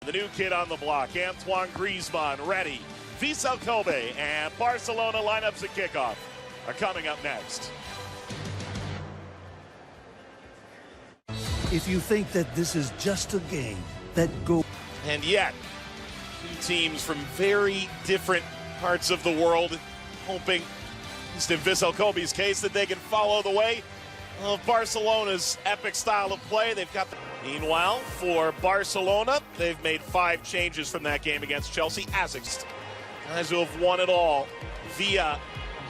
The new kid on the block, Antoine Griezmann, ready. Vissel Kobe and Barcelona lineups at kickoff are coming up next. If you think that this is just a game, that go. And yet, two teams from very different parts of the world, hoping, at least in Vissel Kobe's case, that they can follow the way of Barcelona's epic style of play. They've got the... Meanwhile, for Barcelona, they've made 5 changes from that game against Chelsea. Asics, guys who have won it all via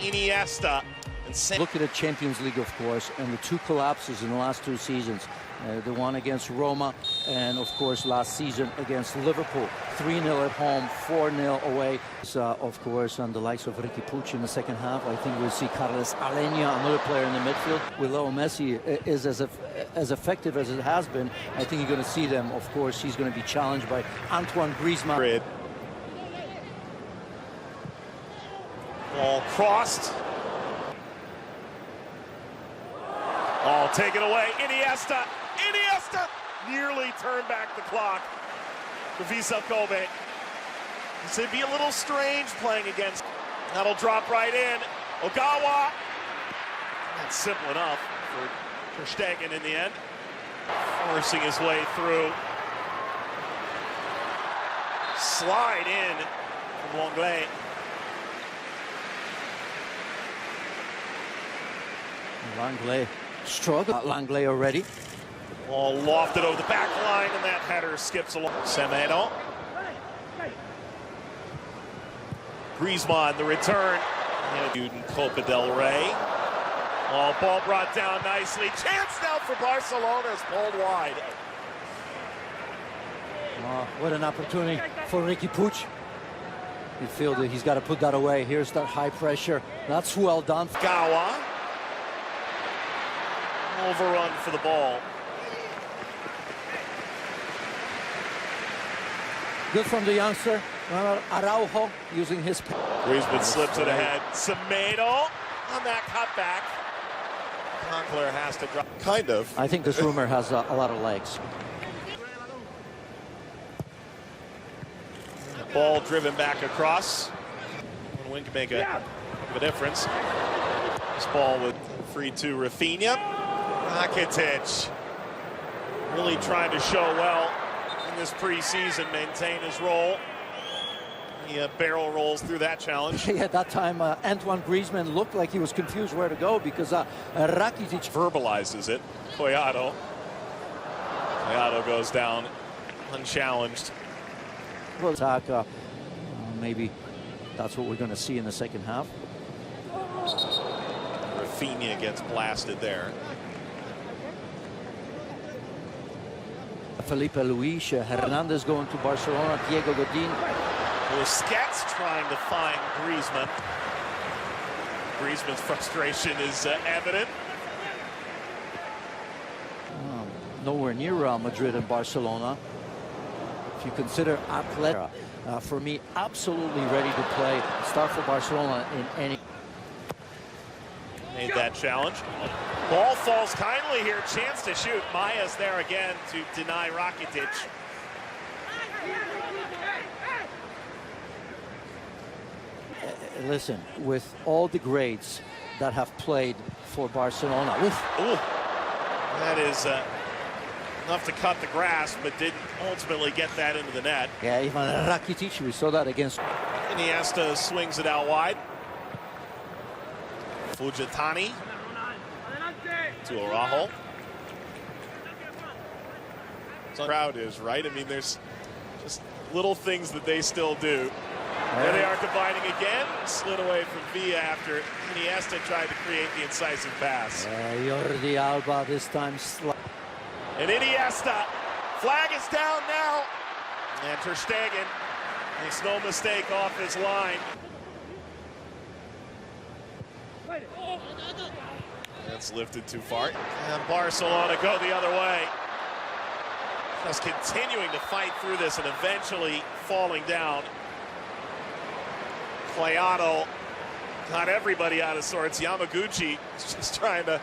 Iniesta. And look at the Champions League, of course, and the 2 collapses in the last 2 seasons. The one against Roma, and of course last season against Liverpool. 3-0 at home, 4-0 away. Of course, on the likes of Riqui Puig in the second half. I think we'll see Carles Aleña, another player in the midfield. With Leo Messi is as effective as it has been. I think you're going to see them. Of course, he's going to be challenged by Antoine Griezmann. Ball crossed. Ball taken away. Iniesta nearly turned back the clock for Vissel Kobe. It'd be a little strange playing against. That'll drop right in. Ogawa. That's simple enough for Ter Stegen in the end. Forcing his way through. Slide in from Longley. Langley struggled. Langley already. Ball lofted over the back line, and that header skips along. Semedo. Griezmann, the return. And Copa del Rey. Ball brought down nicely. Chance now for Barcelona is pulled wide. What an opportunity for Riqui Puig. You feel that he's got to put that away. Here's that high pressure. That's well done. Gawa. Overrun for the ball. Good from the youngster, Araujo, using his... Griezmann slips it ahead. Semedo on that cutback. Conkler has to drop. Kind of. I think this rumor has a lot of legs. Ball driven back across. One wing can make a difference. This ball with free to Rafinha. Rakitic really trying to show well in this preseason, maintain his role. He barrel rolls through that challenge. Yeah, that time Antoine Griezmann looked like he was confused where to go because Rakitic verbalizes it. Collado goes down unchallenged. Well, attack, maybe that's what we're going to see in the second half. Rafinha gets blasted there. Felipe Luis, Hernandez going to Barcelona, Diego Godin. Busquets trying to find Griezmann. Griezmann's frustration is evident. Nowhere near Real Madrid and Barcelona. If you consider Atletico, for me, absolutely ready to play. Start for Barcelona in any. Made that challenge. Ball falls kindly here. Chance to shoot. Maya's there again to deny Rakitic. Listen, with all the grades that have played for Barcelona. Ooh. That is enough to cut the grass, but didn't ultimately get that into the net. Yeah, even Rakitic, we saw that against. Iniesta swings it out wide. Fujitani to Araujo. The crowd is, right? I mean, there's just little things that they still do. There they are combining again. Slid away from Villa after Iniesta tried to create the incisive pass. Jordi Alba this time. And Iniesta. Flag is down now. And Ter Stegen makes no mistake off his line. That's lifted too far. And Barcelona go the other way. Just continuing to fight through this and eventually falling down. Collado got everybody out of sorts. Yamaguchi is just trying to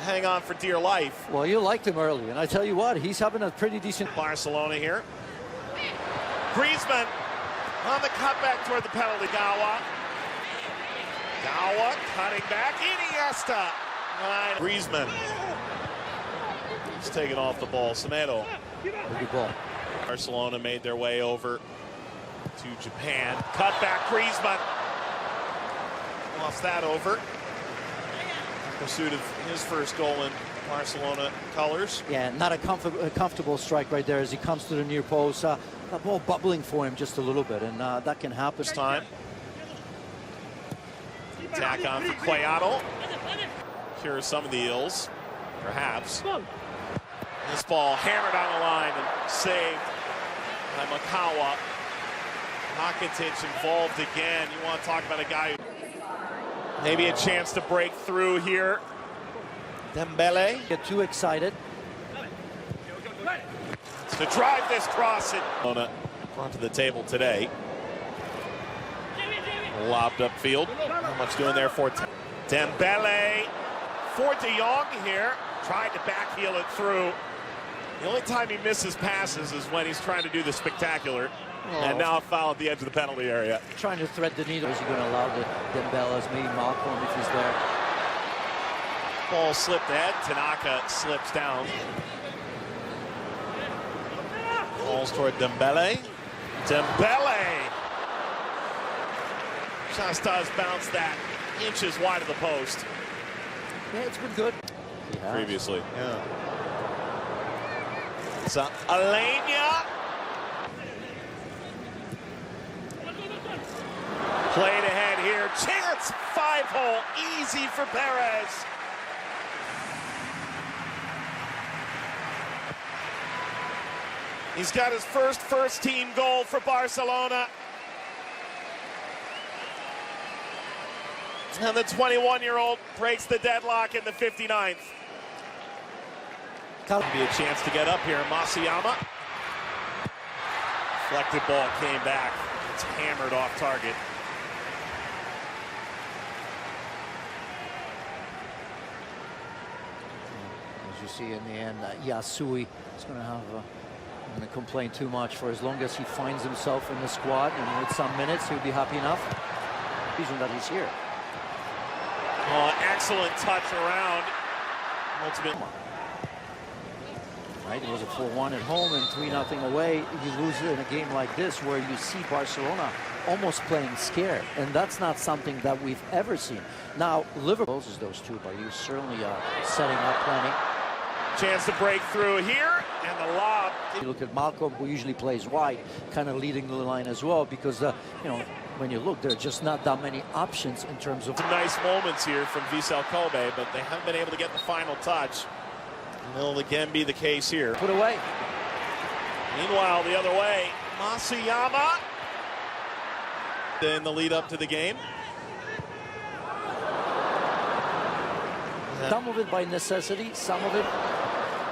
hang on for dear life. Well, you liked him early, and I tell you what, he's having a pretty decent... Barcelona here. Griezmann on the cutback toward the penalty. Gawa cutting back. Iniesta. Griezmann. He's taken off the ball. Semedo. Good ball. Barcelona made their way over to Japan. Cutback. Griezmann. Lost that over. Pursuit of his first goal in Barcelona colors. Yeah, not a comfortable strike right there as he comes to the near post. The ball bubbling for him just a little bit, and that can happen. This time. Attack on for Cuadrado. Cures some of the ills, perhaps. This ball hammered on the line and saved by Makawa. Rakitic involved again. You want to talk about a guy who maybe a chance to break through here. Dembele. Get too excited. To drive this cross it onto the table today. Lobbed upfield. Not much doing there for Dembele. For De Jong here. Tried to backheel it through. The only time he misses passes is when he's trying to do the spectacular. And now a foul at the edge of the penalty area. Trying to thread the needle. Is he going to allow the Dembele's, maybe Malcolm if he's there? Ball slipped ahead. Tanaka slips down. Balls toward Dembele. Dembele! Shastas bounced that inches wide of the post. Yeah, it's been good. Previously. Yeah. So, Alenia. Played ahead here. Chance. 5-hole. Easy for Perez. He's got his first team goal for Barcelona. And the 21-year-old breaks the deadlock in the 59th. Be a chance to get up here. Masayama. Deflected ball came back. It's hammered off target. As you see in the end, Yasui is going to have going to complain too much for as long as he finds himself in the squad, and with some minutes he'll be happy enough. Reason that he's here. Oh, excellent touch around. Ultimate. Right, it was a 4-1 at home and 3-0 away. You lose it in a game like this where you see Barcelona almost playing scared, and that's not something that we've ever seen. Now, Liverpool is those two, but you're certainly setting up plenty. Chance to break through here, and the lob. You look at Malcolm, who usually plays wide, kind of leading the line as well, because, you know, when you look, there are just not that many options in terms of... Nice moments here from Vissel, but they haven't been able to get the final touch. And it'll again be the case here. Put away. Meanwhile, the other way, Masayama. In the lead up to the game. Some of it by necessity, some of it...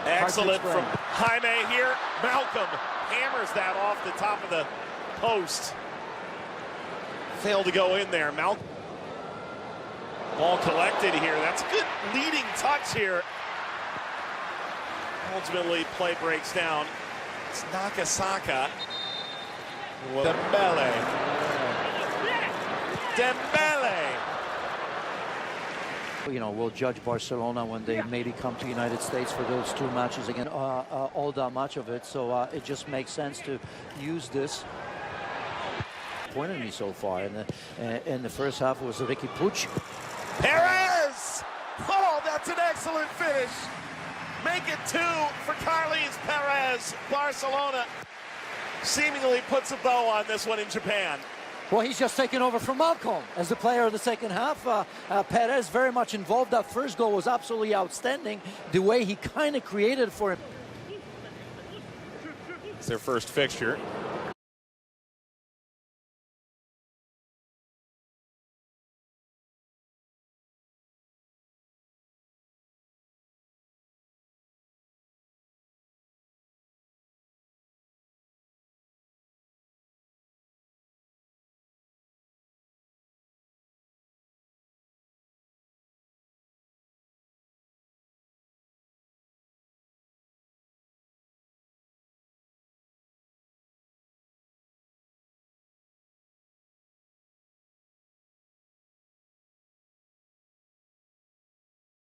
Excellent from Jaime here. Malcolm hammers that off the top of the post. Failed to go in there. Malcolm. Ball collected here. That's a good leading touch here. Ultimately, play breaks down. It's Nakasaka. Dembele. Dembele. You know, we'll judge Barcelona when they maybe come to the United States for those two matches again. All that much of it, so it just makes sense to use this. Pointed me so far in the first half was Ricky Puig. Perez! Oh, that's an excellent finish. Make it 2 for Carles Perez. Barcelona seemingly puts a bow on this one in Japan. Well, he's just taken over from Malcolm as the player of the second half. Perez very much involved. That first goal was absolutely outstanding. The way he kind of created for him. It's their first fixture.